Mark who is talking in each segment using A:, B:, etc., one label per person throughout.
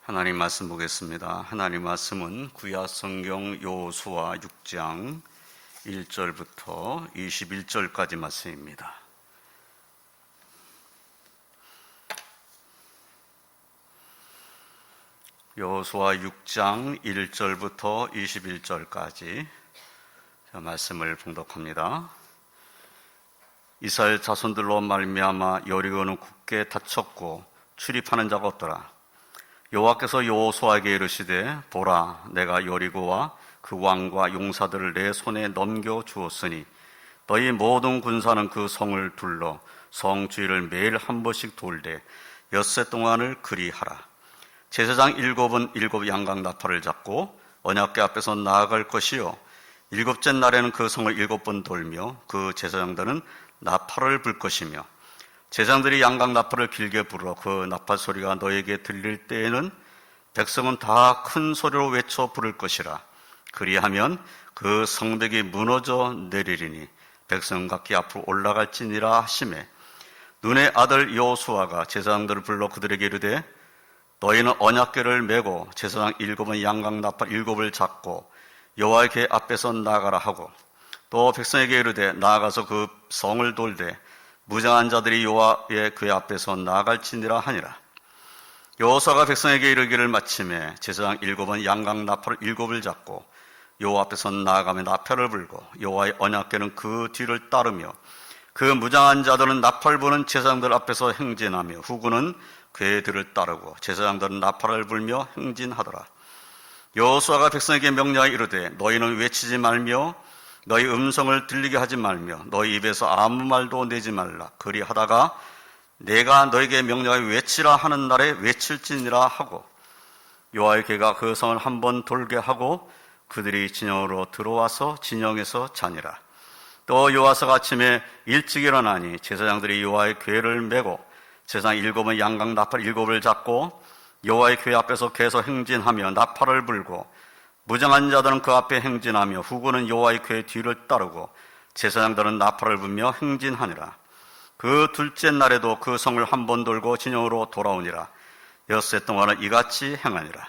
A: 하나님 말씀 보겠습니다. 하나님 말씀은 구약 성경 여호수아 6장 1절부터 21절까지 말씀입니다. 여호수아 6장 1절부터 21절까지 말씀을 봉독합니다. 이스라엘 자손들로 말미암아 여리고는 굳게 닫혔고 출입하는 자가 없더라. 여호와께서 여호수아에게 이르시되 보라, 내가 여리고와 그 왕과 용사들을 내 손에 넘겨 주었으니 너희 모든 군사는 그 성을 둘러 성 주위를 매일 한 번씩 돌되 엿새 동안을 그리하라. 제사장 일곱은 일곱 양각 나팔을 잡고 언약궤 앞에서 나아갈 것이요, 일곱째 날에는 그 성을 일곱 번 돌며 그 제사장들은 나팔을 불 것이며, 제사장들이 양각 나팔을 길게 불어 그 나팔 소리가 너에게 들릴 때에는 백성은 다 큰 소리로 외쳐 부를 것이라. 그리하면 그 성벽이 무너져 내리리니 백성 각기 앞으로 올라갈지니라 하시매, 눈의 아들 여호수아가 제사장들을 불러 그들에게 이르되 너희는 언약궤를 메고 제사장 일곱은 양각 나팔 일곱을 잡고 여호와의 궤 앞에서 나가라 하고, 또 백성에게 이르되 나아가서 그 성을 돌되 무장한 자들이 여호와의 궤 앞에서 나아갈지니라 하니라. 여호수아가 백성에게 이르기를 마침에 제사장 일곱은 양각 나팔 일곱을 잡고 여호와 앞에서 나아가며 나팔을 불고 여호와의 언약궤는 그 뒤를 따르며 그 무장한 자들은 나팔 부는 제사장들 앞에서 행진하며 후군은 궤들을 따르고 제사장들은 나팔을 불며 행진하더라. 여호수아가 백성에게 명령하여 이르되 너희는 외치지 말며 너희 음성을 들리게 하지 말며 너희 입에서 아무 말도 내지 말라. 그리하다가 내가 너에게 명령하여 외치라 하는 날에 외칠지니라 하고, 여호와의 궤가 그 성을 한 번 돌게 하고 그들이 진영으로 들어와서 진영에서 자니라. 또 여호와서 아침에 일찍 일어나니 제사장들이 여호와의 궤를 메고 제사장 일곱은 양각 나팔 일곱을 잡고 여호와의 궤 앞에서 계속 행진하며 나팔을 불고, 무장한 자들은 그 앞에 행진하며 후군은 여호와의 궤 뒤를 따르고 제사장들은 나팔을 불며 행진하니라. 그 둘째 날에도 그 성을 한 번 돌고 진영으로 돌아오니라. 엿새 동안은 이같이 행하니라.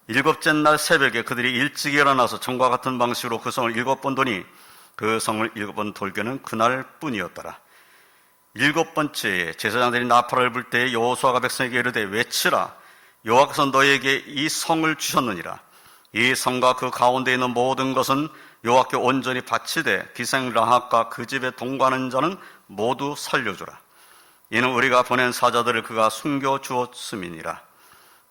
A: 일곱째 날 새벽에 그들이 일찍 일어나서 전과 같은 방식으로 그 성을 일곱 번 도니 그 성을 일곱 번 돌게는 그날 뿐이었더라. 일곱 번째에 제사장들이 나팔을 불 때에 여호수아가 백성에게 이르되 외치라. 여호와께서 너희에게 이 성을 주셨느니라. 이 성과 그 가운데 있는 모든 것은 여호와께 온전히 바치되 기생 라합과 그 집에 동거하는 자는 모두 살려주라. 이는 우리가 보낸 사자들을 그가 숨겨 주었음이니라.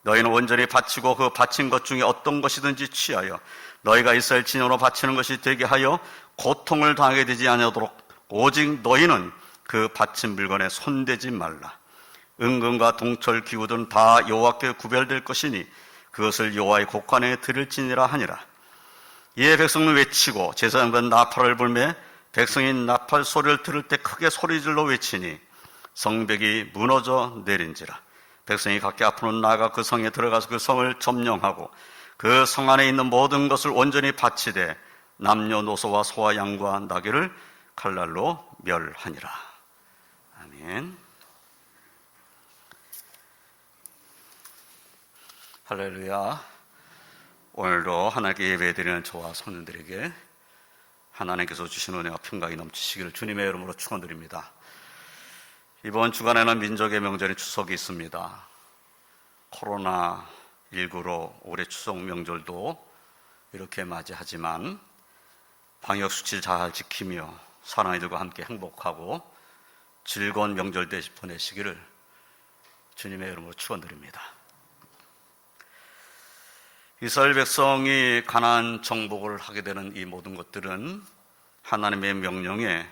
A: 너희는 온전히 바치고 그 바친 것 중에 어떤 것이든지 취하여 너희가 이스라엘 진영으로 바치는 것이 되게 하여 고통을 당하게 되지 아니하도록 오직 너희는 그 바친 물건에 손대지 말라. 은금과 동철 기구들은 다 여호와께 구별될 것이니 그것을 여호와의 곡관에 드릴지니라 하니라. 이에 백성은 외치고 제사장들은 나팔을 불매 백성이 나팔 소리를 들을 때 크게 소리질러 외치니 성벽이 무너져 내린지라. 백성이 각기 앞으로 나아가 그 성에 들어가서 그 성을 점령하고 그 성 안에 있는 모든 것을 온전히 바치되 남녀노소와 소와 양과 나귀를 칼날로 멸하니라. 아멘. 할렐루야. 오늘도 하나님께 예배드리는 저와 성도들에게 하나님께서 주신 은혜와 평강이 넘치시기를 주님의 이름으로 축원드립니다. 이번 주간에는 민족의 명절인 추석이 있습니다. 코로나19로 올해 추석 명절도 이렇게 맞이하지만 방역수칙을 잘 지키며 사랑이들과 함께 행복하고 즐거운 명절 보내시기를 주님의 이름으로 축원드립니다. 이스라엘 백성이 가나안 정복을 하게 되는 이 모든 것들은 하나님의 명령에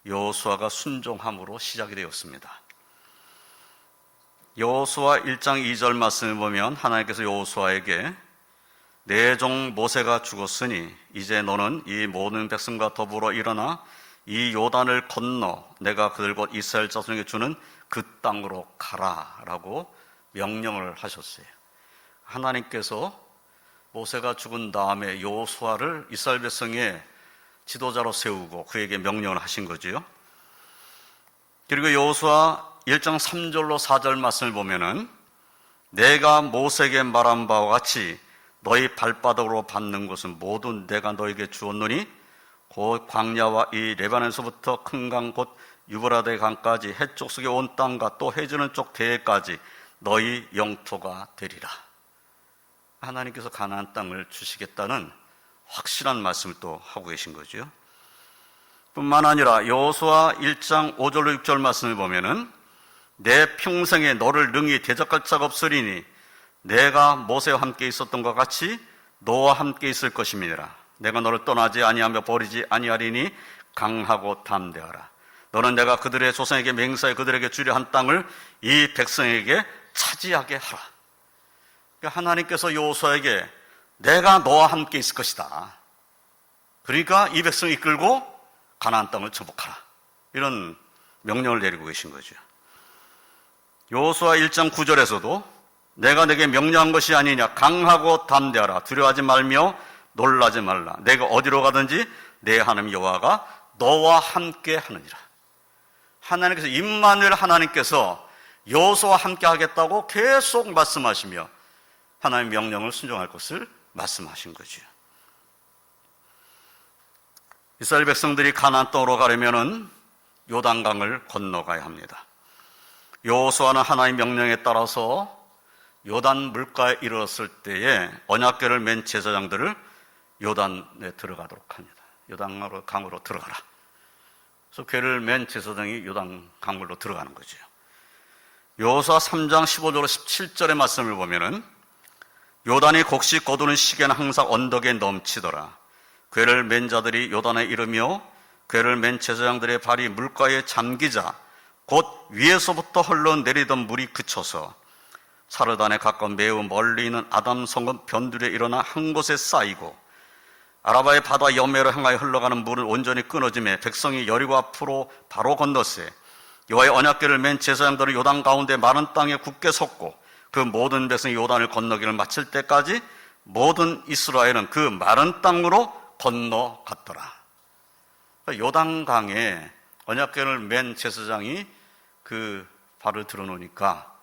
A: 여호수아가 순종함으로 시작이 되었습니다. 여호수아 1장 2절 말씀을 보면 하나님께서 여호수아에게 내 종 모세가 죽었으니 이제 너는 이 모든 백성과 더불어 일어나 이 요단을 건너 내가 그들 곧 이스라엘 자손에게 주는 그 땅으로 가라라고 명령을 하셨어요. 하나님께서 모세가 죽은 다음에 여호수아를 이스라엘 백성의 지도자로 세우고 그에게 명령을 하신 거지요. 그리고 여호수아 1장 3절로 4절 말씀을 보면은 내가 모세에게 말한 바와 같이 너희 발바닥으로 밟는 것은 모두 내가 너에게 주었노니 곧 광야와 이 레바논에서부터 큰 강 곧 유브라데 강까지 해쪽 속의 온 땅과 또 해지는 쪽 대해까지 너희 영토가 되리라. 하나님께서 가나안 땅을 주시겠다는 확실한 말씀을 또 하고 계신 거죠. 뿐만 아니라 여호수아 1장 5절로 6절 말씀을 보면은 내 평생에 너를 능히 대적할 자가 없으리니 내가 모세와 함께 있었던 것 같이 너와 함께 있을 것임이니라. 내가 너를 떠나지 아니하며 버리지 아니하리니 강하고 담대하라. 너는 내가 그들의 조상에게 맹세하여 그들에게 주려 한 땅을 이 백성에게 차지하게 하라. 그러니까 하나님께서 여호수아에게 내가 너와 함께 있을 것이다. 그러니까 이 백성을 이끌고 가나안 땅을 정복하라. 이런 명령을 내리고 계신 거죠. 여호수아 1장 9절에서도 내가 내게 명령한 것이 아니냐 강하고 담대하라. 두려워하지 말며 놀라지 말라. 내가 어디로 가든지 내 하나님 여호와가 너와 함께 하느니라. 하나님께서 임마누엘 하나님께서 여호수아와 함께 하겠다고 계속 말씀하시며 하나님의 명령을 순종할 것을 말씀하신 거죠. 이스라엘 백성들이 가나안 땅으로 가려면은 요단강을 건너가야 합니다. 여호수아는 하나님의 명령에 따라서 요단 물가에 이르렀을 때에 언약궤를 맨 제사장들을 요단에 들어가도록 합니다. 요단 강으로 들어가라. 그래서 궤를 맨 제사장이 요단 강물로 들어가는 거죠. 여호수아 3장 15절로 17절의 말씀을 보면은 요단이 곡식 거두는 시기에는 항상 언덕에 넘치더라. 궤를 맨 자들이 요단에 이르며 궤를 맨 제사장들의 발이 물가에 잠기자 곧 위에서부터 흘러내리던 물이 그쳐서 사르단에 가까운 매우 멀리 있는 아담 성읍 변두리에 일어나 한 곳에 쌓이고 아라바의 바다 여매로 향하여 흘러가는 물은 온전히 끊어지매 백성이 여리고 앞으로 바로 건너세 여호와의 언약궤를 맨 제사장들은 요단 가운데 마른 땅에 굳게 섰고 그 모든 백성이 요단을 건너기를 마칠 때까지 모든 이스라엘은 그 마른 땅으로 건너갔더라. 요단강에 언약궤를 맨 제사장이 그 발을 들어놓으니까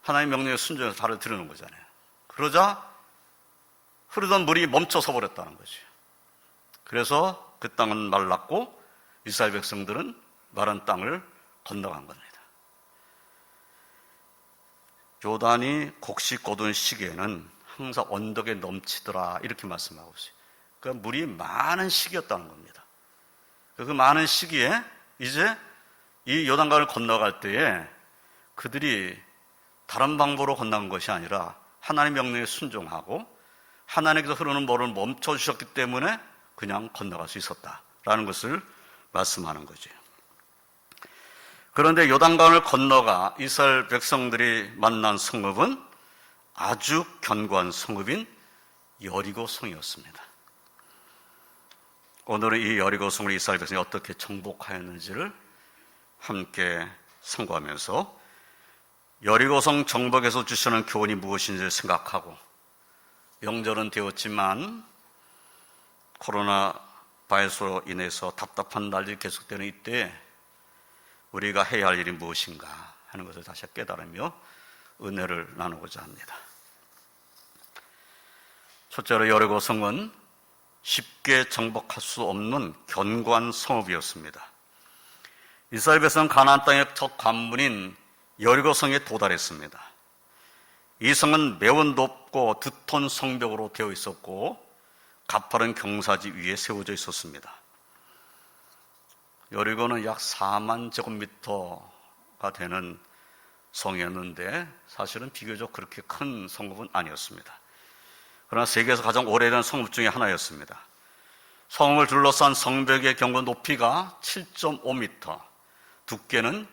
A: 하나님의 명령에 순종해서 발을 들어놓은 거잖아요. 그러자 흐르던 물이 멈춰서 버렸다는 거죠. 그래서 그 땅은 말랐고 이스라엘 백성들은 마른 땅을 건너간 겁니다. 요단이 곡식 거둔 시기에는 항상 언덕에 넘치더라 이렇게 말씀하고 있어요. 그러니까 물이 많은 시기였다는 겁니다. 그 많은 시기에 이제 이 요단강을 건너갈 때에 그들이 다른 방법으로 건너간 것이 아니라 하나님의 명령에 순종하고 하나님께서 흐르는 물을 멈춰주셨기 때문에 그냥 건너갈 수 있었다라는 것을 말씀하는 거죠. 그런데 요단강을 건너가 이스라엘 백성들이 만난 성읍은 아주 견고한 성읍인 여리고성이었습니다. 오늘은 이 여리고성을 이스라엘 백성이 어떻게 정복하였는지를 함께 상고하면서 여리고성 정복에서 주시는 교훈이 무엇인지를 생각하고 명절은 되었지만 코로나 바이러스로 인해서 답답한 날이 계속되는 이때에 우리가 해야 할 일이 무엇인가 하는 것을 다시 깨달으며 은혜를 나누고자 합니다. 첫째로 여리고성은 쉽게 정복할 수 없는 견고한 성읍이었습니다. 이스라엘 백성은 가나안 땅의 첫 관문인 여리고성에 도달했습니다. 이 성은 매우 높고 두터운 성벽으로 되어 있었고 가파른 경사지 위에 세워져 있었습니다. 여리고는 약 4만 제곱미터가 되는 성이었는데 사실은 비교적 그렇게 큰 성읍은 아니었습니다. 그러나 세계에서 가장 오래된 성읍 중에 하나였습니다. 성을 둘러싼 성벽의 경과 높이가 7.5m, 두께는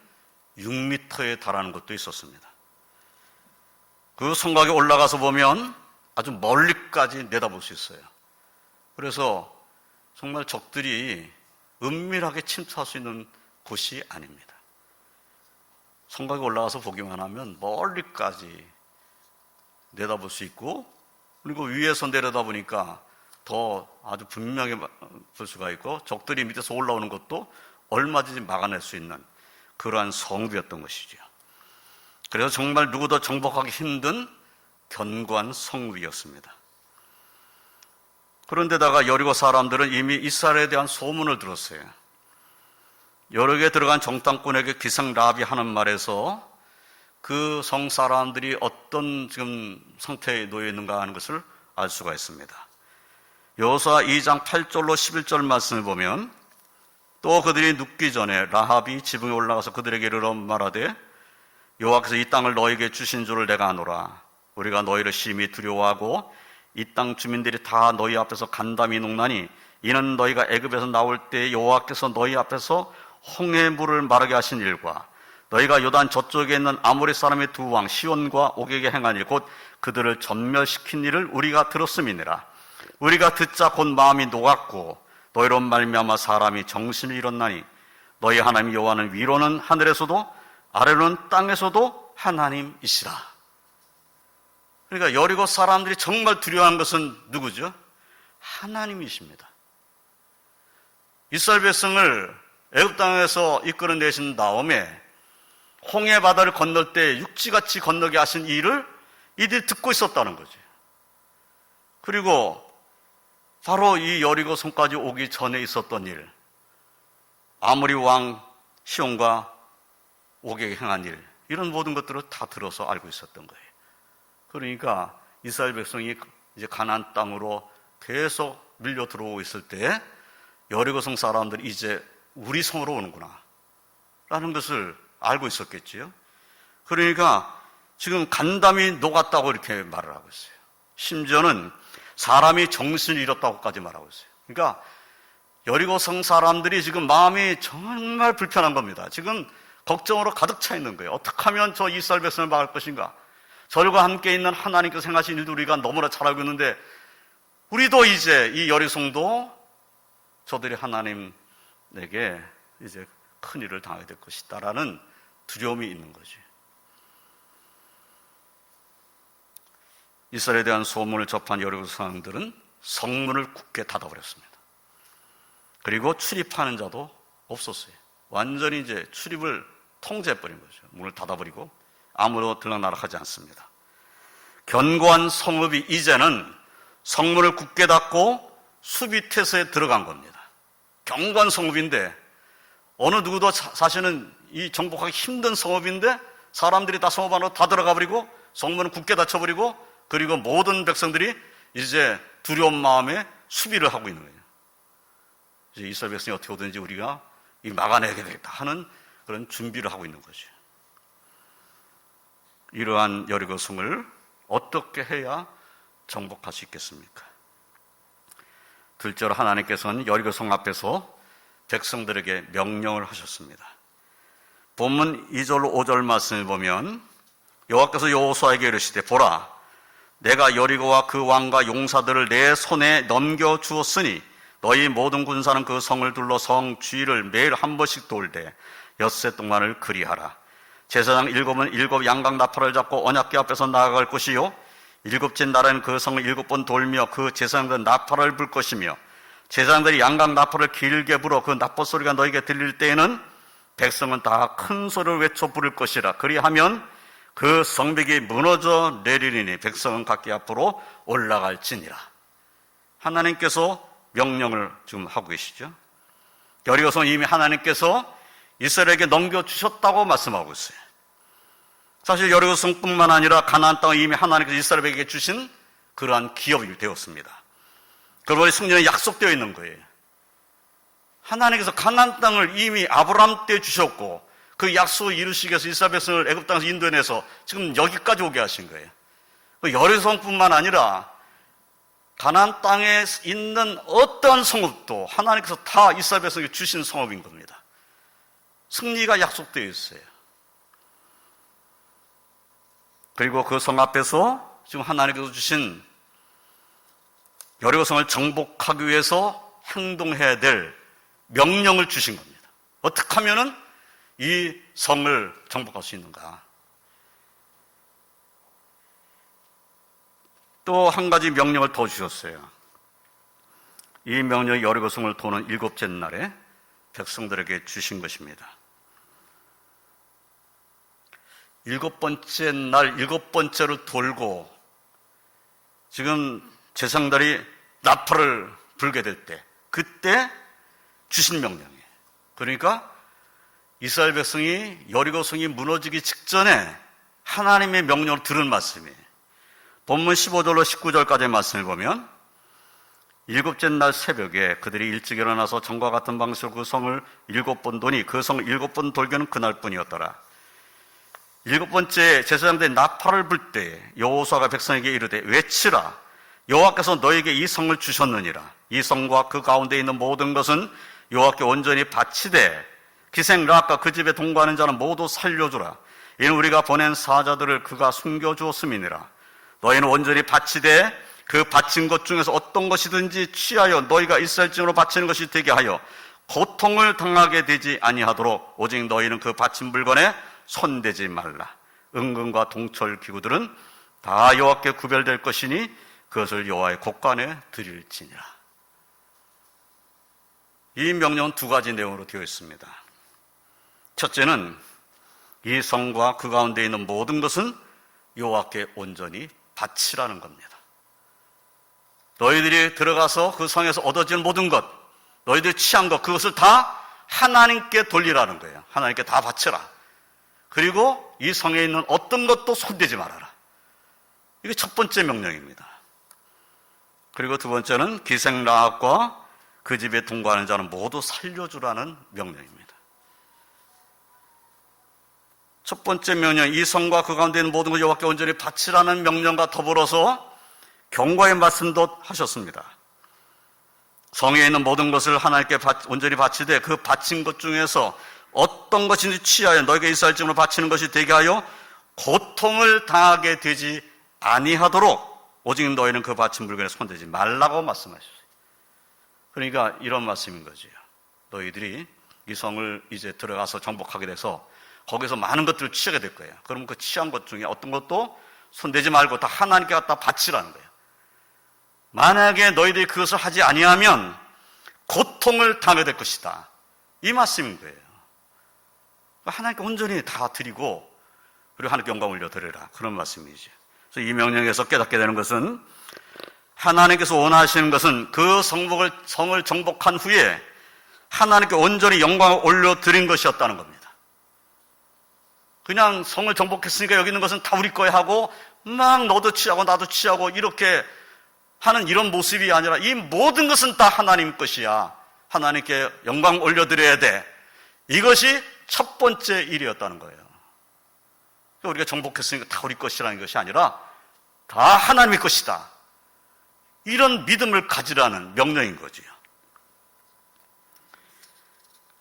A: 6m에 달하는 것도 있었습니다. 그 성곽에 올라가서 보면 아주 멀리까지 내다볼 수 있어요. 그래서 정말 적들이 은밀하게 침투할 수 있는 곳이 아닙니다. 성곽에 올라가서 보기만 하면 멀리까지 내다볼 수 있고 그리고 위에서 내려다보니까 더 아주 분명히 볼 수가 있고 적들이 밑에서 올라오는 것도 얼마든지 막아낼 수 있는 그러한 성읍이었던 것이죠. 그래서 정말 누구도 정복하기 힘든 견고한 성읍이었습니다. 그런데다가 여리고 사람들은 이미 이스라엘에 대한 소문을 들었어요. 여러 개 들어간 정탐꾼에게 기생 라비 하는 말에서 그 성 사람들이 어떤 지금 상태에 놓여 있는가 하는 것을 알 수가 있습니다. 여호수아 2장 8절로 11절 말씀을 보면 또 그들이 눕기 전에 라합이 지붕에 올라가서 그들에게 이르러 말하되 여호와께서 이 땅을 너에게 주신 줄을 내가 아노라. 우리가 너희를 심히 두려워하고 이 땅 주민들이 다 너희 앞에서 간담이 녹나니 이는 너희가 애굽에서 나올 때 여호와께서 너희 앞에서 홍해 물을 마르게 하신 일과 너희가 요단 저쪽에 있는 아모리 사람의 두 왕 시온과 옥에게 행한 일 곧 그들을 전멸시킨 일을 우리가 들었음이니라. 우리가 듣자 곧 마음이 녹았고 너희로 말미암아 사람이 정신을 잃었나니 너희 하나님 여호와는 위로는 하늘에서도 아래로는 땅에서도 하나님이시라. 그러니까 여리고 사람들이 정말 두려워한 것은 누구죠? 하나님이십니다. 이스라엘 백성을 애굽 땅에서 이끌어내신 다음에 홍해 바다를 건널 때 육지같이 건너게 하신 일을 이들이 듣고 있었다는 거죠. 그리고 바로 이 여리고 성까지 오기 전에 있었던 일, 아모리 왕 시온과 옥에게 행한 일, 이런 모든 것들을 다 들어서 알고 있었던 거예요. 그러니까 이스라엘 백성이 이제 가나안 땅으로 계속 밀려 들어오고 있을 때 여리고 성 사람들이 이제 우리 성으로 오는구나 라는 것을 알고 있었겠지요. 그러니까 지금 간담이 녹았다고 이렇게 말을 하고 있어요. 심지어는 사람이 정신을 잃었다고까지 말하고 있어요. 그러니까 여리고 성 사람들이 지금 마음이 정말 불편한 겁니다. 지금 걱정으로 가득 차 있는 거예요. 어떻게 하면 저 이스라엘 백성을 막을 것인가? 저들과 함께 있는 하나님께서 행하신 일도 우리가 너무나 잘 알고 있는데 우리도 이제 이 여리성도 저들이 하나님에게 이제 큰 일을 당하게 될 것이다라는 두려움이 있는 거지. 이스라엘에 대한 소문을 접한 여리고 사람들은 성문을 굳게 닫아버렸습니다. 그리고 출입하는 자도 없었어요. 완전히 이제 출입을 통제해버린 거죠. 문을 닫아버리고 아무도 들락날락하지 않습니다. 견고한 성읍이 이제는 성문을 굳게 닫고 수비태세에 들어간 겁니다. 견고한 성읍인데 어느 누구도 사실은 이 정복하기 힘든 성읍인데 사람들이 다 성읍 안으로 다 들어가 버리고 성문을 굳게 닫혀버리고 그리고 모든 백성들이 이제 두려운 마음에 수비를 하고 있는 거예요. 이제 이스라엘 백성이 어떻게 오든지 우리가 막아내게 되겠다 하는 그런 준비를 하고 있는 거죠. 이러한 여리고 성을 어떻게 해야 정복할 수 있겠습니까? 둘째로 하나님께서는 여리고 성 앞에서 백성들에게 명령을 하셨습니다. 본문 2절 5절 말씀을 보면 여호와께서 여호수아에게 이르시되 보라 내가 여리고와 그 왕과 용사들을 내 손에 넘겨주었으니 너희 모든 군사는 그 성을 둘러 성 주위를 매일 한 번씩 돌되 엿새 동안을 그리하라. 제사장 7은 7 양각 나팔을 잡고 언약궤 앞에서 나아갈 것이요 7째 날에는 그 성을 7번 돌며 그 제사장들은 나팔을 불 것이며 제사장들이 양각 나팔을 길게 불어 그 나팔 소리가 너에게 들릴 때에는 백성은 다 큰 소리를 외쳐 부를 것이라. 그리하면 그 성벽이 무너져 내리리니 백성은 각기 앞으로 올라갈지니라. 하나님께서 명령을 지금 하고 계시죠. 여리고 성은 이미 하나님께서 이스라엘에게 넘겨주셨다고 말씀하고 있어요. 사실 여리고 성뿐만 아니라 가나안 땅을 이미 하나님께서 이스라엘에게 주신 그러한 기업이 되었습니다. 그러므로 승리는 약속되어 있는 거예요. 하나님께서 가나안 땅을 이미 아브라함 때 주셨고 그 약속을 이루시기 위해서 이스라엘 백성을 애굽 땅에서 인도해내서 지금 여기까지 오게 하신 거예요. 여리고 성뿐만 아니라 가나안 땅에 있는 어떠한 성읍도 하나님께서 다 이스라엘 백성에게 주신 성읍인 겁니다. 승리가 약속되어 있어요. 그리고 그 성 앞에서 지금 하나님께서 주신 여리고 성을 정복하기 위해서 행동해야 될 명령을 주신 겁니다. 어떻게 하면은 이 성을 정복할 수 있는가? 또 한 가지 명령을 더 주셨어요. 이 명령이 여리고 성을 도는 7째 날에 백성들에게 주신 것입니다. 7번째 날 7번째로 돌고 지금 제사장들이 나팔을 불게 될 때, 그때 주신 명령이에요. 그러니까 이스라엘 백성이 여리고 성이 무너지기 직전에 하나님의 명령을 들은 말씀이에요. 본문 15절로 19절까지의 말씀을 보면, 7째 날 새벽에 그들이 일찍 일어나서 전과 같은 방식으로 그 성을 7번 도니 그 성을 7번 돌기는 그날뿐이었더라. 7번째 제사장들이 나팔을 불 때 여호수아가 백성에게 이르되 외치라. 여호와께서 너에게 이 성을 주셨느니라. 이 성과 그 가운데 있는 모든 것은 여호와께 온전히 바치되 기생 락과 그 집에 동거하는 자는 모두 살려주라. 이는 우리가 보낸 사자들을 그가 숨겨주었음이니라. 너희는 온전히 바치되 그 바친 것 중에서 어떤 것이든지 취하여 너희가 이스라엘 증으로 바치는 것이 되게 하여 고통을 당하게 되지 아니하도록 오직 너희는 그 바친 물건에 손대지 말라. 은금과 동철 기구들은 다 여호와께 구별될 것이니 그것을 여호와의 곳간에 드릴지니라. 이 명령은 두 가지 내용으로 되어 있습니다. 첫째는 이 성과 그 가운데 있는 모든 것은 여호와께 온전히 바치라는 겁니다. 너희들이 들어가서 그 성에서 얻어진 모든 것, 너희들이 취한 것, 그것을 다 하나님께 돌리라는 거예요. 하나님께 다 바쳐라. 그리고 이 성에 있는 어떤 것도 손대지 말아라. 이게 첫 번째 명령입니다. 그리고 두 번째는 기생라합과 그 집에 동거하는 자는 모두 살려주라는 명령입니다. 첫 번째 명령, 이 성과 그 가운데 있는 모든 것 여호와께 온전히 바치라는 명령과 더불어서 경고의 말씀도 하셨습니다. 성에 있는 모든 것을 하나님께 온전히 바치되 그 바친 것 중에서 어떤 것인지 취하여 너희가 이스라엘 증으로 바치는 것이 되게 하여 고통을 당하게 되지 아니하도록 오직 너희는 그 바친 물건에 손대지 말라고 말씀하셨어요. 그러니까 이런 말씀인 거죠. 너희들이 이 성을 이제 들어가서 정복하게 돼서 거기서 많은 것들을 취하게 될 거예요. 그러면 그 취한 것 중에 어떤 것도 손대지 말고 다 하나님께 갖다 바치라는 거예요. 만약에 너희들이 그것을 하지 아니하면 고통을 당하게 될 것이다. 이 말씀인 거예요. 하나님께 온전히 다 드리고 그리고 하나님께 영광을 올려드려라. 그런 말씀이죠. 그래서 이 명령에서 깨닫게 되는 것은 하나님께서 원하시는 것은 그 성을 정복한 후에 하나님께 온전히 영광을 올려드린 것이었다는 겁니다. 그냥 성을 정복했으니까 여기 있는 것은 다 우리 거야 하고 막 너도 취하고 나도 취하고 이렇게 하는 이런 모습이 아니라 이 모든 것은 다 하나님 것이야. 하나님께 영광 올려드려야 돼. 이것이 첫 번째 일이었다는 거예요. 우리가 정복했으니까 다 우리 것이라는 것이 아니라 다 하나님의 것이다. 이런 믿음을 가지라는 명령인 거지요.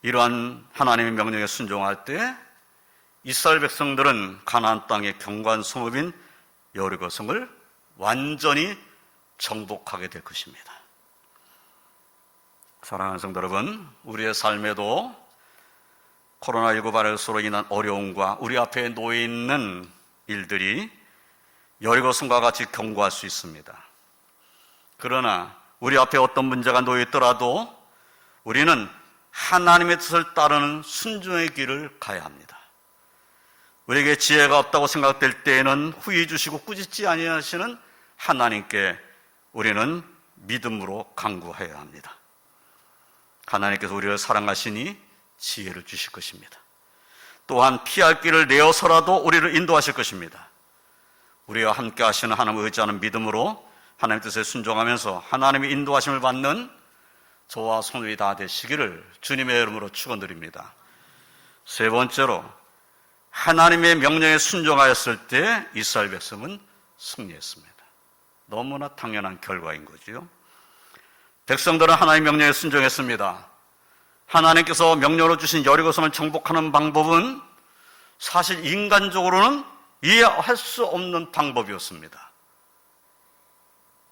A: 이러한 하나님의 명령에 순종할 때 이스라엘 백성들은 가나안 땅의 경관 성읍인 여리고 성을 완전히 정복하게 될 것입니다. 사랑하는 성도 여러분, 우리의 삶에도 코로나19 바이러스로 인한 어려움과 우리 앞에 놓여 있는 일들이 여리고 성과 같이 경고할 수 있습니다. 그러나 우리 앞에 어떤 문제가 놓여 있더라도 우리는 하나님의 뜻을 따르는 순종의 길을 가야 합니다. 우리에게 지혜가 없다고 생각될 때에는 후히 주시고 꾸짖지 아니하시는 하나님께 우리는 믿음으로 간구해야 합니다. 하나님께서 우리를 사랑하시니 지혜를 주실 것입니다. 또한 피할 길을 내어서라도 우리를 인도하실 것입니다. 우리와 함께 하시는 하나님을 의지하는 믿음으로 하나님 뜻에 순종하면서 하나님의 인도하심을 받는 저와 성도들이 다 되시기를 주님의 이름으로 축원드립니다. 세 번째로, 하나님의 명령에 순종하였을 때 이스라엘 백성은 승리했습니다. 너무나 당연한 결과인 거지요. 백성들은 하나님의 명령에 순종했습니다. 하나님께서 명령으로 주신 여리고성을 정복하는 방법은 사실 인간적으로는 이해할 수 없는 방법이었습니다.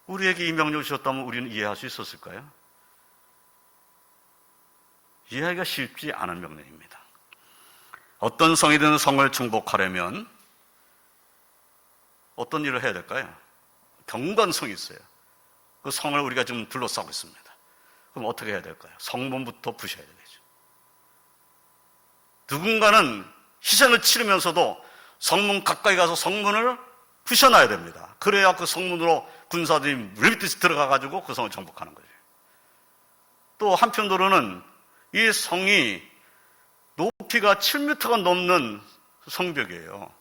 A: 우리에게 이 명령을 주셨다면 우리는 이해할 수 있었을까요? 이해하기가 쉽지 않은 명령입니다. 어떤 성이든 성을 정복하려면 어떤 일을 해야 될까요? 경관성이 있어요. 그 성을 우리가 지금 둘러싸고 있습니다. 그럼 어떻게 해야 될까요? 성문부터 부셔야 되겠죠. 누군가는 희생을 치르면서도 성문 가까이 가서 성문을 부셔놔야 됩니다. 그래야 그 성문으로 군사들이 물밀듯이 들어가가지고 그 성을 정복하는 거죠. 또 한편으로는 이 성이 높이가 7m가 넘는 성벽이에요.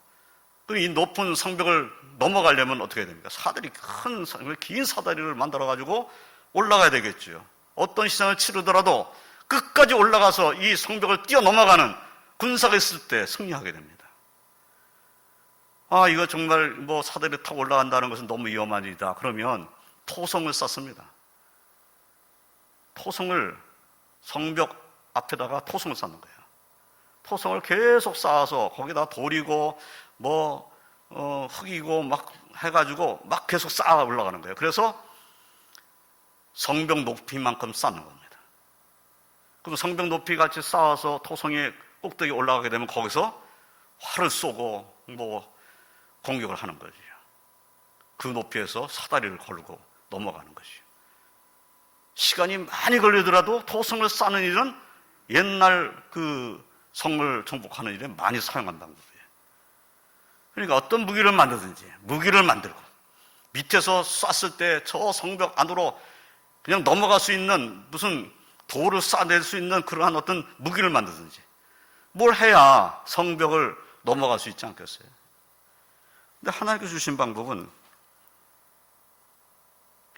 A: 그럼 이 높은 성벽을 넘어가려면 어떻게 해야 됩니까? 사다리, 긴 사다리를 만들어가지고 올라가야 되겠죠. 어떤 시장을 치르더라도 끝까지 올라가서 이 성벽을 뛰어넘어가는 군사가 있을 때 승리하게 됩니다. 이거 정말 사다리 타고 올라간다는 것은 너무 위험한 일이다. 그러면 토성을 쌓습니다. 토성을, 성벽 앞에다가 토성을 쌓는 거예요. 토성을 계속 쌓아서 거기다 돌이고 흙이고 막 해가지고 막 계속 쌓아 올라가는 거예요. 그래서 성벽 높이만큼 쌓는 겁니다. 그럼 성벽 높이 같이 쌓아서 토성의 꼭대기 올라가게 되면 거기서 활을 쏘고 공격을 하는 거죠. 그 높이에서 사다리를 걸고 넘어가는 것이죠. 시간이 많이 걸리더라도 토성을 쌓는 일은 옛날 그 성을 정복하는 일에 많이 사용한 방법이에요. 그러니까 어떤 무기를 만들든지 무기를 만들고 밑에서 쐈을 때 저 성벽 안으로 그냥 넘어갈 수 있는 무슨 돌을 쏴낼 수 있는 그러한 어떤 무기를 만들든지 뭘 해야 성벽을 넘어갈 수 있지 않겠어요? 근데 하나님께서 주신 방법은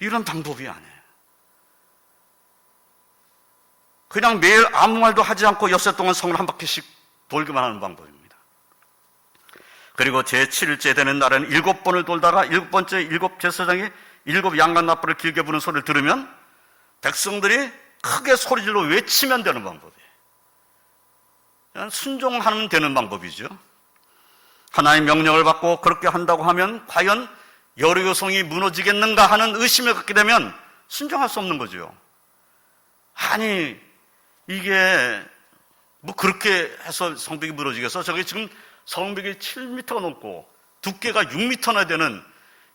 A: 이런 방법이 아니에요. 그냥 매일 아무 말도 하지 않고 엿새 동안 성을 한 바퀴씩 돌기만 하는 방법입니다. 그리고 제7일째 되는 날에는 7번을 돌다가 7번째 7제사장이 7 양간나팔을 길게 부는 소리를 들으면 백성들이 크게 소리질러 외치면 되는 방법이에요. 그냥 순종하면 되는 방법이죠. 하나님의 명령을 받고 그렇게 한다고 하면 과연 여리고성이 무너지겠는가 하는 의심을 갖게 되면 순종할 수 없는 거죠. 아니 이게 그렇게 해서 성벽이 무너지겠어? 저게 지금 성벽이 7m가 넘고 두께가 6m나 되는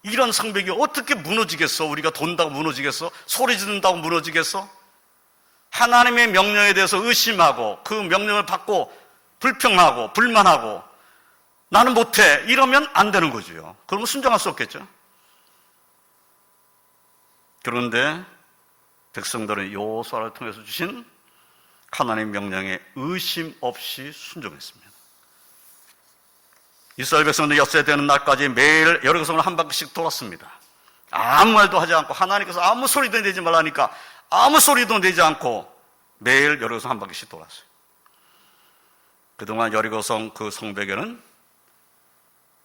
A: 이런 성벽이 어떻게 무너지겠어? 우리가 돈다고 무너지겠어? 소리 지른다고 무너지겠어? 하나님의 명령에 대해서 의심하고 그 명령을 받고 불평하고 불만하고 나는 못해 이러면 안 되는 거죠. 그러면 순종할 수 없겠죠. 그런데 백성들은 여호수아를 통해서 주신 하나님의 명령에 의심 없이 순종했습니다. 이스라엘 백성들은 엿새 되는 날까지 매일 여리고성을 한 바퀴씩 돌았습니다. 아무 말도 하지 않고 하나님께서 아무 소리도 내지 말라니까 아무 소리도 내지 않고 매일 여리고성 한 바퀴씩 돌았어요. 그동안 여리고성 그 성벽에는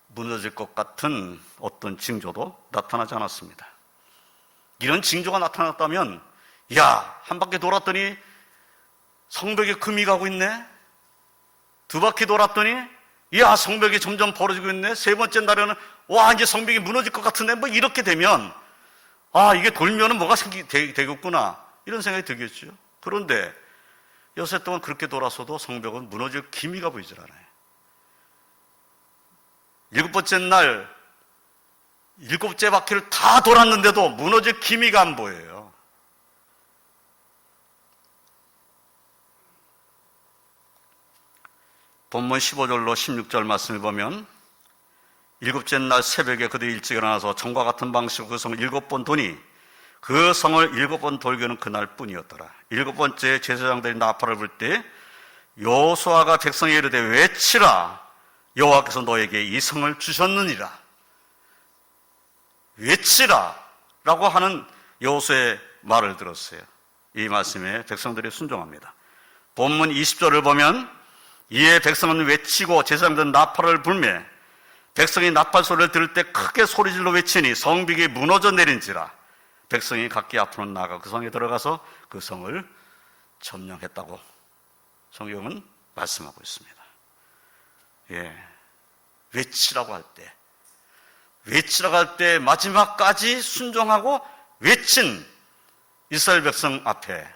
A: 무너질 것 같은 어떤 징조도 나타나지 않았습니다. 이런 징조가 나타났다면 한 바퀴 돌았더니 성벽에 금이 가고 있네. 2바퀴 돌았더니 성벽이 점점 벌어지고 있네. 3번째 날에는 이제 성벽이 무너질 것 같은데 이렇게 되면 이게 돌면은 뭐가 되겠구나 이런 생각이 들겠죠. 그런데 엿새 동안 그렇게 돌아서도 성벽은 무너질 기미가 보이질 않아요. 7번째 날 7째 바퀴를 다 돌았는데도 무너질 기미가 안 보여요. 본문 15절로 16절 말씀을 보면 7째 날 새벽에 그들이 일찍 일어나서 전과 같은 방식으로 그 성을 7번 도니 그 성을 7번 돌기는 그날 뿐이었더라. 7번째 제사장들이 나팔을 불 때 여호수아가 백성에 이르되 외치라 여호와께서 너에게 이 성을 주셨느니라. 외치라 라고 하는 여호수아의 말을 들었어요. 이 말씀에 백성들이 순종합니다. 본문 20절을 보면 이에 백성은 외치고 제사장들은 나팔을 불매 백성이 나팔 소리를 들을 때 크게 소리질러 외치니 성벽이 무너져 내린지라. 백성이 각기 앞으로 나아가 그 성에 들어가서 그 성을 점령했다고 성경은 말씀하고 있습니다. 외치라고 할 때 마지막까지 순종하고 외친 이스라엘 백성 앞에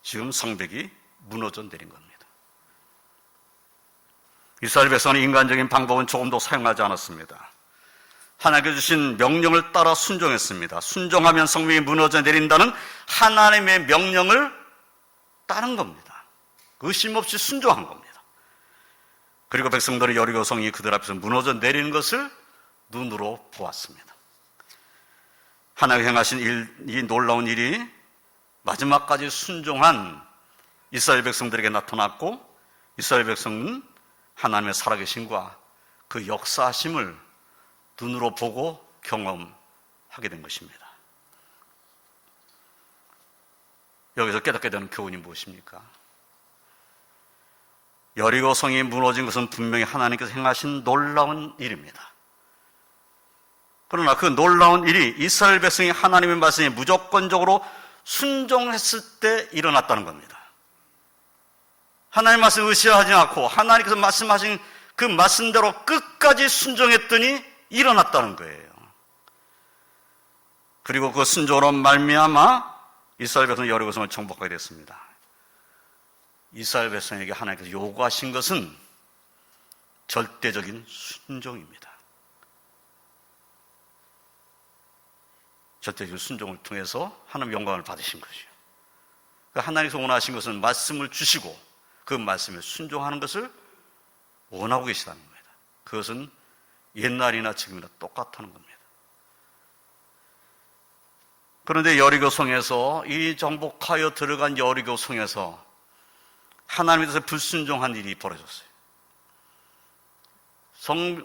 A: 지금 성벽이 무너져 내린 겁니다. 이스라엘 백성은 인간적인 방법은 조금도 사용하지 않았습니다. 하나님께 주신 명령을 따라 순종했습니다. 순종하면 성벽이 무너져 내린다는 하나님의 명령을 따른 겁니다. 의심 없이 순종한 겁니다. 그리고 백성들의 여리고 성이 그들 앞에서 무너져 내리는 것을 눈으로 보았습니다. 하나님이 행하신 이 놀라운 일이 마지막까지 순종한 이스라엘 백성들에게 나타났고, 이스라엘 백성은 하나님의 살아계심과 그 역사하심을 눈으로 보고 경험하게 된 것입니다. 여기서 깨닫게 되는 교훈이 무엇입니까? 여리고 성이 무너진 것은 분명히 하나님께서 행하신 놀라운 일입니다. 그러나 그 놀라운 일이 이스라엘 백성이 하나님의 말씀에 무조건적으로 순종했을 때 일어났다는 겁니다. 하나님의 말씀을 의심하지 않고 하나님께서 말씀하신 그 말씀대로 끝까지 순종했더니 일어났다는 거예요. 그리고 그 순종으로 말미암아 이스라엘 백성은 여리고 성을 정복하게 됐습니다. 이스라엘 백성에게 하나님께서 요구하신 것은 절대적인 순종입니다. 절대적인 순종을 통해서 하나님의 영광을 받으신 것이죠. 하나님께서 원하신 것은 말씀을 주시고 그 말씀에 순종하는 것을 원하고 계시다는 겁니다. 그것은 옛날이나 지금이나 똑같다는 겁니다. 그런데 여리고 성에서, 이 정복하여 들어간 여리고 성에서 하나님에 대해서 불순종한 일이 벌어졌어요.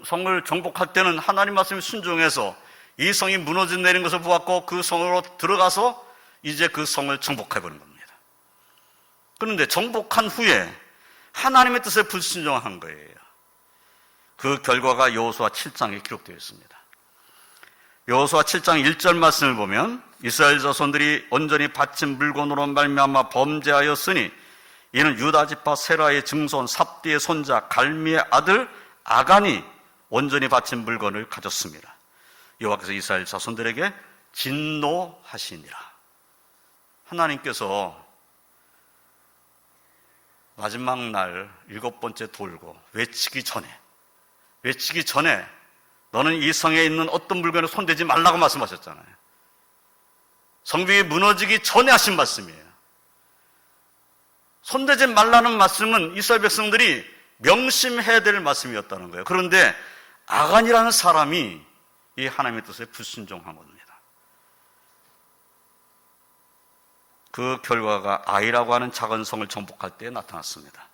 A: 성을 정복할 때는 하나님 말씀에 순종해서 이 성이 무너져 내린 것을 보았고 그 성으로 들어가서 이제 그 성을 정복해버린 겁니다. 그런데 정복한 후에 하나님의 뜻에 불순종한 거예요. 그 결과가 여호수아 7장에 기록되어 있습니다. 여호수아 7장 1절 말씀을 보면 이스라엘 자손들이 온전히 바친 물건으로 말미암아 범죄하였으니 이는 유다 지파 세라의 증손 삽디의 손자 갈미의 아들 아간이 온전히 바친 물건을 가졌습니다. 여호와께서 이스라엘 자손들에게 진노하시니라. 하나님께서 마지막 날 7번째 돌고 외치기 전에 너는 이 성에 있는 어떤 물건에 손대지 말라고 말씀하셨잖아요. 성벽이 무너지기 전에 하신 말씀이에요. 손대지 말라는 말씀은 이스라엘 백성들이 명심해야 될 말씀이었다는 거예요. 그런데 아간이라는 사람이 이 하나님의 뜻에 불순종한 겁니다. 그 결과가 아이라고 하는 작은 성을 정복할 때 나타났습니다.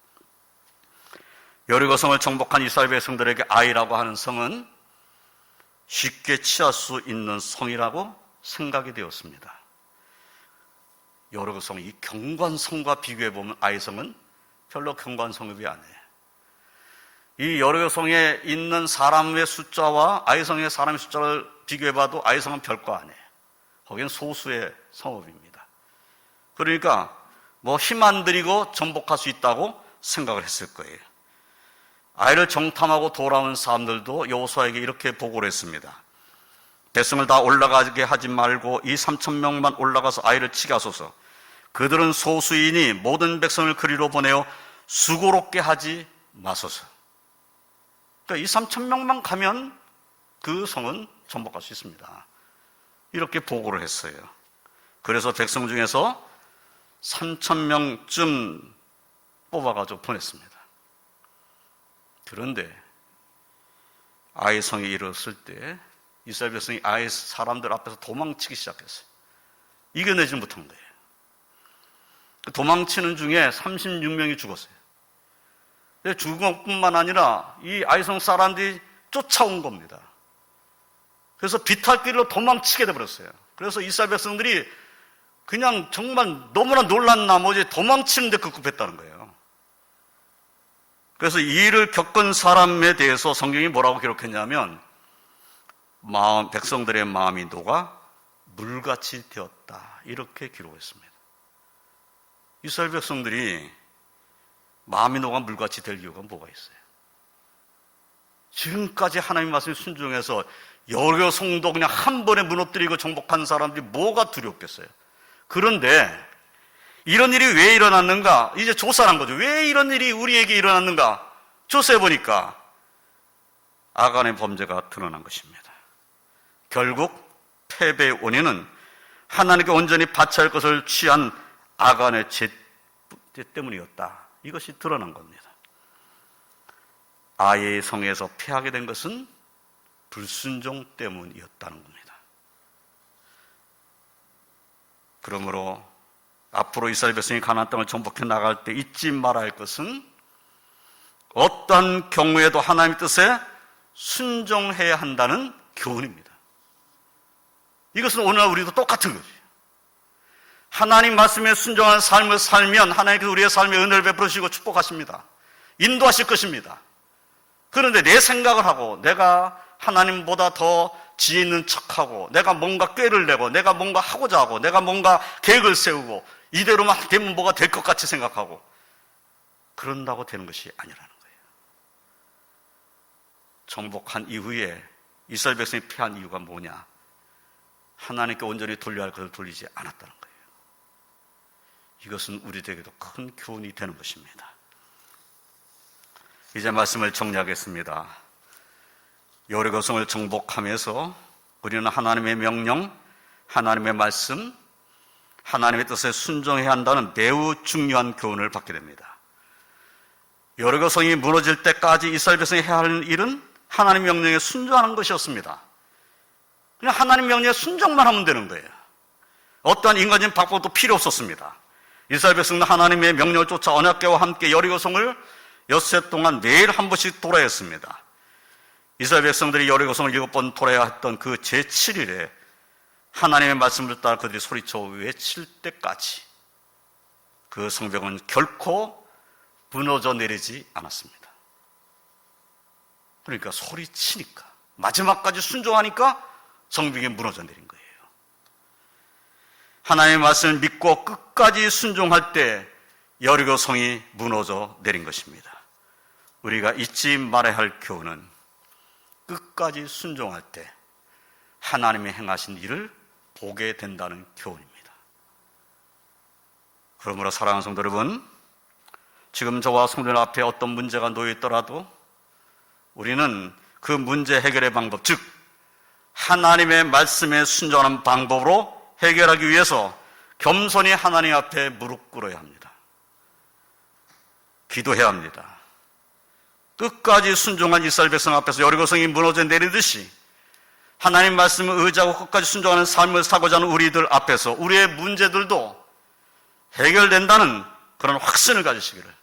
A: 여리고 성을 정복한 이스라엘 백성들에게 아이라고 하는 성은 쉽게 취할 수 있는 성이라고 생각이 되었습니다. 여리고 성, 이 경관성과 비교해보면 아이성은 별로 경관성급이 아니에요. 이 여리고 성에 있는 사람의 숫자와 아이성의 사람의 숫자를 비교해봐도 아이성은 별거 아니에요. 거기는 소수의 성읍입니다. 그러니까 힘 안 들이고 정복할 수 있다고 생각을 했을 거예요. 아이를 정탐하고 돌아온 사람들도 여호수아에게 이렇게 보고를 했습니다. 백성을 다 올라가게 하지 말고 이 3,000명만 올라가서 아이를 치게 하소서. 그들은 소수이니 모든 백성을 그리로 보내어 수고롭게 하지 마소서. 그러니까 이 3,000명만 가면 그 성은 정복할 수 있습니다. 이렇게 보고를 했어요. 그래서 백성 중에서 3,000명쯤 뽑아가지고 보냈습니다. 그런데 아이 성에 이르렀을 때 이스라엘 백성이 아이 사람들 앞에서 도망치기 시작했어요. 이겨내지 못한 거예요. 도망치는 중에 36명이 죽었어요. 죽은 것뿐만 아니라 이 아이성 사람들이 쫓아온 겁니다. 그래서 비탈길로 도망치게 돼버렸어요. 그래서 이스라엘 백성들이 그냥 정말 너무나 놀란 나머지 도망치는데 급급했다는 거예요. 그래서 이 일을 겪은 사람에 대해서 성경이 뭐라고 기록했냐면 백성들의 마음이 녹아 물같이 되었다, 이렇게 기록했습니다. 이스라엘 백성들이 마음이 녹아 물같이 될 이유가 뭐가 있어요? 지금까지 하나님 말씀에 순종해서 여러 성도 그냥 한 번에 무너뜨리고 정복한 사람들이 뭐가 두렵겠어요? 그런데 이런 일이 왜 일어났는가? 이제 조사한 거죠. 왜 이런 일이 우리에게 일어났는가? 조사해보니까 아간의 범죄가 드러난 것입니다. 결국 패배의 원인은 하나님께 온전히 바쳐야 할 것을 취한 아간의 죄 때문이었다. 이것이 드러난 겁니다. 아이의 성에서 패하게 된 것은 불순종 때문이었다는 겁니다. 그러므로 앞으로 이스라엘 백성이 가나안 땅을 정복해 나갈 때 잊지 말아야 할 것은 어떤 경우에도 하나님의 뜻에 순종해야 한다는 교훈입니다. 이것은 오늘날 우리도 똑같은 거죠. 하나님 말씀에 순종하는 삶을 살면 하나님께서 우리의 삶에 은혜를 베풀으시고 축복하십니다. 인도하실 것입니다. 그런데 내 생각을 하고 내가 하나님보다 더 지혜 있는 척하고 내가 뭔가 꾀를 내고 내가 뭔가 하고자 하고 내가 뭔가 계획을 세우고 이대로만 되면 뭐가 될 것 같이 생각하고 그런다고 되는 것이 아니라는 거예요. 정복한 이후에 이스라엘 백성이 패한 이유가 뭐냐? 하나님께 온전히 돌려야 할 것을 돌리지 않았다는 거예요. 이것은 우리들에게도 큰 교훈이 되는 것입니다. 이제 말씀을 정리하겠습니다. 여리고성을 정복하면서 우리는 하나님의 명령, 하나님의 말씀, 하나님의 뜻에 순종해야 한다는 매우 중요한 교훈을 받게 됩니다. 여리고성이 무너질 때까지 이스라엘 백성이 해야 할 일은 하나님 명령에 순종하는 것이었습니다. 그냥 하나님 명령에 순종만 하면 되는 거예요. 어떠한 인간적인 방법도 필요 없었습니다. 이스라엘 백성은 하나님의 명령을 쫓아 언약궤와 함께 여리고성을 엿새 동안 매일 한 번씩 돌아야 했습니다. 이스라엘 백성들이 여리고성을 7번 돌아야 했던 그 제7일에 하나님의 말씀을 따라 그들이 소리쳐 외칠 때까지 그 성벽은 결코 무너져 내리지 않았습니다. 그러니까 소리치니까 마지막까지 순종하니까 성벽이 무너져 내린 거예요. 하나님의 말씀을 믿고 끝까지 순종할 때 여리고성이 무너져 내린 것입니다. 우리가 잊지 말아야 할 교훈은 끝까지 순종할 때 하나님의 행하신 일을 보게 된다는 교훈입니다. 그러므로 사랑하는 성도 여러분, 지금 저와 성도들 앞에 어떤 문제가 놓여 있더라도 우리는 그 문제 해결의 방법, 즉 하나님의 말씀에 순종하는 방법으로 해결하기 위해서 겸손히 하나님 앞에 무릎 꿇어야 합니다. 기도해야 합니다. 끝까지 순종한 이스라엘 백성 앞에서 여리고성이 무너져 내리듯이 하나님 말씀을 의지하고 끝까지 순종하는 삶을 살고자 하는 우리들 앞에서 우리의 문제들도 해결된다는 그런 확신을 가지시기를,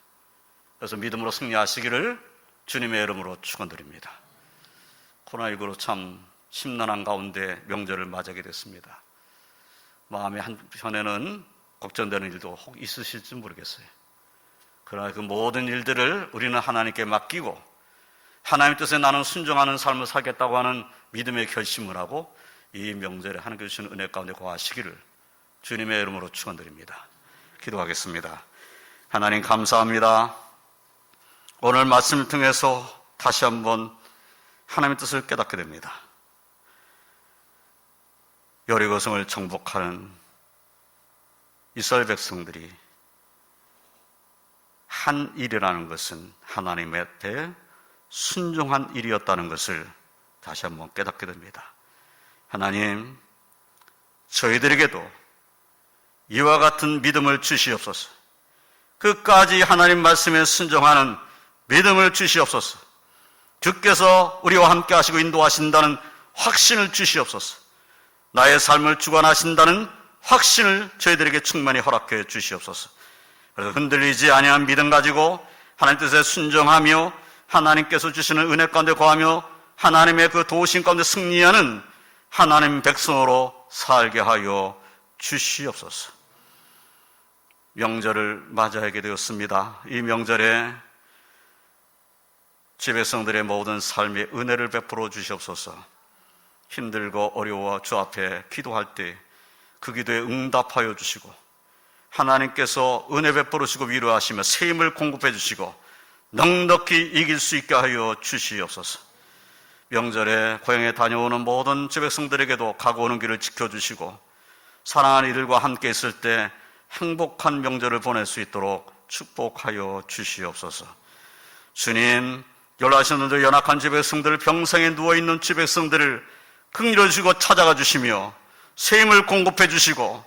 A: 그래서 믿음으로 승리하시기를 주님의 이름으로 축원드립니다. 코로나19로 참 심란한 가운데 명절을 맞이하게 됐습니다. 마음의 한편에는 걱정되는 일도 혹 있으실지 모르겠어요. 그러나 그 모든 일들을 우리는 하나님께 맡기고 하나님의 뜻에 나는 순종하는 삶을 살겠다고 하는 믿음의 결심을 하고 이 명절에 하나님께 주시는 은혜 가운데 거하시기를 주님의 이름으로 축원드립니다. 기도하겠습니다. 하나님 감사합니다. 오늘 말씀을 통해서 다시 한번 하나님의 뜻을 깨닫게 됩니다. 여리고성을 정복하는 이스라엘 백성들이 한 일이라는 것은 하나님의 앞에 순종한 일이었다는 것을 다시 한번 깨닫게 됩니다. 하나님, 저희들에게도 이와 같은 믿음을 주시옵소서. 끝까지 하나님 말씀에 순종하는 믿음을 주시옵소서. 주께서 우리와 함께 하시고 인도하신다는 확신을 주시옵소서. 나의 삶을 주관하신다는 확신을 저희들에게 충만히 허락해 주시옵소서. 그래서 흔들리지 아니한 믿음 가지고 하나님 뜻에 순종하며 하나님께서 주시는 은혜 가운데 거하며 하나님의 그 도우심 가운데 승리하는 하나님 백성으로 살게 하여 주시옵소서. 명절을 맞이하게 되었습니다. 이 명절에 지 백성들의 모든 삶에 은혜를 베풀어 주시옵소서. 힘들고 어려워 주 앞에 기도할 때 그 기도에 응답하여 주시고 하나님께서 은혜 베풀으시고 위로하시며 새 힘을 공급해 주시고 넉넉히 이길 수 있게 하여 주시옵소서. 명절에 고향에 다녀오는 모든 지 백성들에게도 가고 오는 길을 지켜주시고 사랑하는 이들과 함께 있을 때 행복한 명절을 보낼 수 있도록 축복하여 주시옵소서. 주님, 연락하시는 연약한 지 백성들, 병상에 누워있는 지 백성들을 긍휼히 주시고 찾아가 주시며 새 힘을 공급해 주시고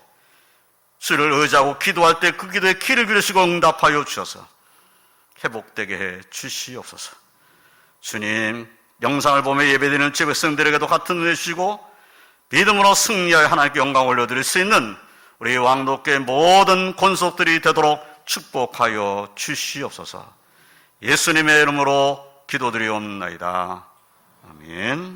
A: 주를 의지하고 기도할 때 그 기도에 귀를 기울이시고 응답하여 주셔서 회복되게 해 주시옵소서. 주님, 영상을 보며 예배드리는 제 백성들에게도 같은 은혜 주시고 믿음으로 승리하여 하나님께 영광 올려드릴 수 있는 우리 왕독교의 모든 권속들이 되도록 축복하여 주시옵소서. 예수님의 이름으로 기도드리옵나이다. 아멘.